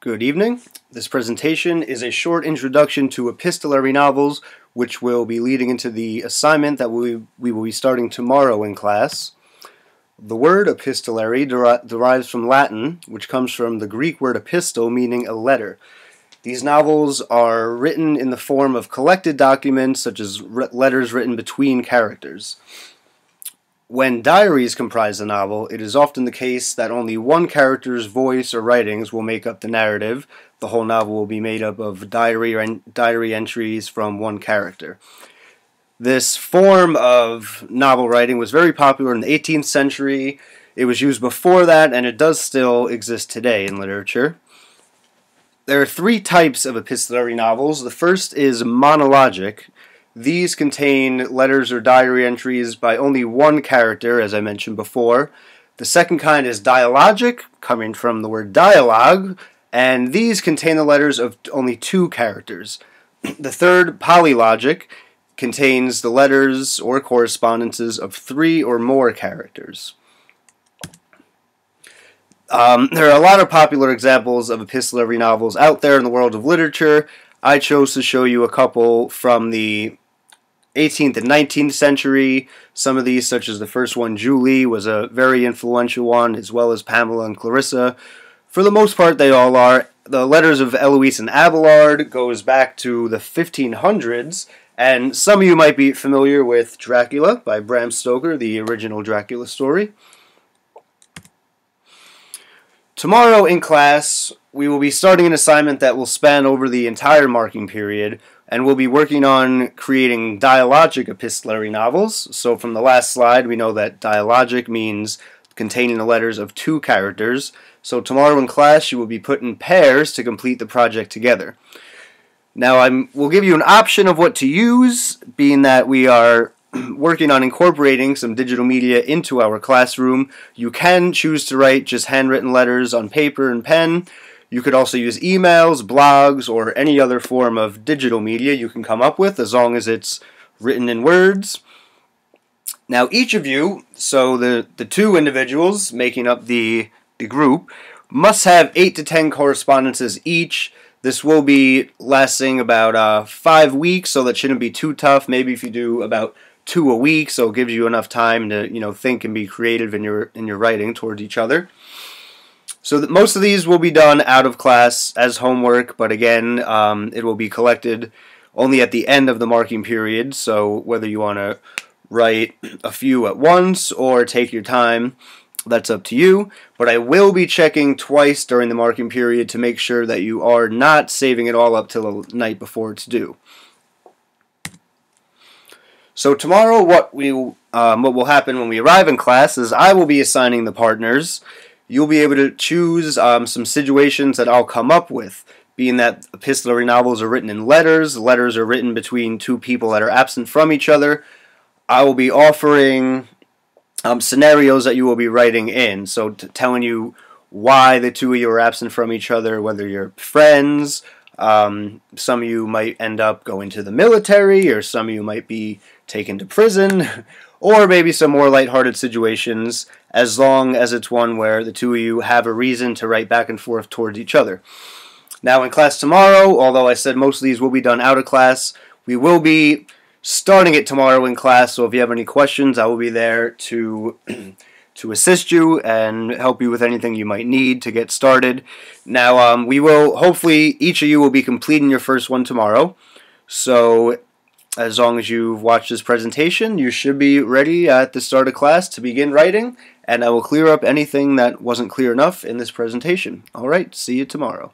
Good evening. This presentation is a short introduction to epistolary novels, which will be leading into the assignment that we will be starting tomorrow in class. The word epistolary derives from Latin, which comes from the Greek word epistle, meaning a letter. These novels are written in the form of collected documents, such as letters written between characters. When diaries comprise a novel, it is often the case that only one character's voice or writings will make up the narrative. The whole novel will be made up of diary entries from one character. This form of novel writing was very popular in the 18th century. It was used before that, and it does still exist today in literature. There are three types of epistolary novels. The first is monologic. These contain letters or diary entries by only one character, as I mentioned before. The second kind is dialogic, coming from the word dialogue, and these contain the letters of only two characters. The third, polylogic, contains the letters or correspondences of three or more characters. There are a lot of popular examples of epistolary novels out there in the world of literature. I chose to show you a couple from the 18th and 19th century. Some of these, such as the first one, Julie, was a very influential one, as well as Pamela and Clarissa. For the most part, they all are. The letters of Eloise and Abelard goes back to the 1500s, and some of you might be familiar with Dracula by Bram Stoker, the original Dracula story. Tomorrow in class, we will be starting an assignment that will span over the entire marking period, and we'll be working on creating dialogic epistolary novels. So from the last slide, we know that dialogic means containing the letters of two characters. So tomorrow in class, you will be put in pairs to complete the project together. Now, we'll give you an option of what to use, being that we are working on incorporating some digital media into our classroom. You can choose to write just handwritten letters on paper and pen. You could also use emails, blogs, or any other form of digital media you can come up with, as long as it's written in words. Now, each of you, so the two individuals making up the group, must have 8 to 10 correspondences each. This will be lasting about 5 weeks, so that shouldn't be too tough. Maybe if you do about 2 a week, so it gives you enough time to think and be creative in your writing towards each other. So that most of these will be done out of class as homework, but again, it will be collected only at the end of the marking period, so whether you want to write a few at once or take your time, that's up to you. But I will be checking twice during the marking period to make sure that you are not saving it all up till the night before it's due. So tomorrow, what will happen when we arrive in class is I will be assigning the partners. You'll be able to choose some situations that I'll come up with, being that epistolary novels are written in letters. Letters are written between two people that are absent from each other. I will be offering scenarios that you will be writing in, so telling you why the two of you are absent from each other, whether you're friends. Some of you might end up going to the military, or some of you might be taken to prison, or maybe some more lighthearted situations, as long as it's one where the two of you have a reason to write back and forth towards each other. Now in class tomorrow, although I said most of these will be done out of class, we will be starting it tomorrow in class, so if you have any questions, I will be there to assist you and help you with anything you might need to get started. Now, we will, hopefully, each of you will be completing your first one tomorrow. So, as long as you've watched this presentation, you should be ready at the start of class to begin writing, and I will clear up anything that wasn't clear enough in this presentation. Alright, see you tomorrow.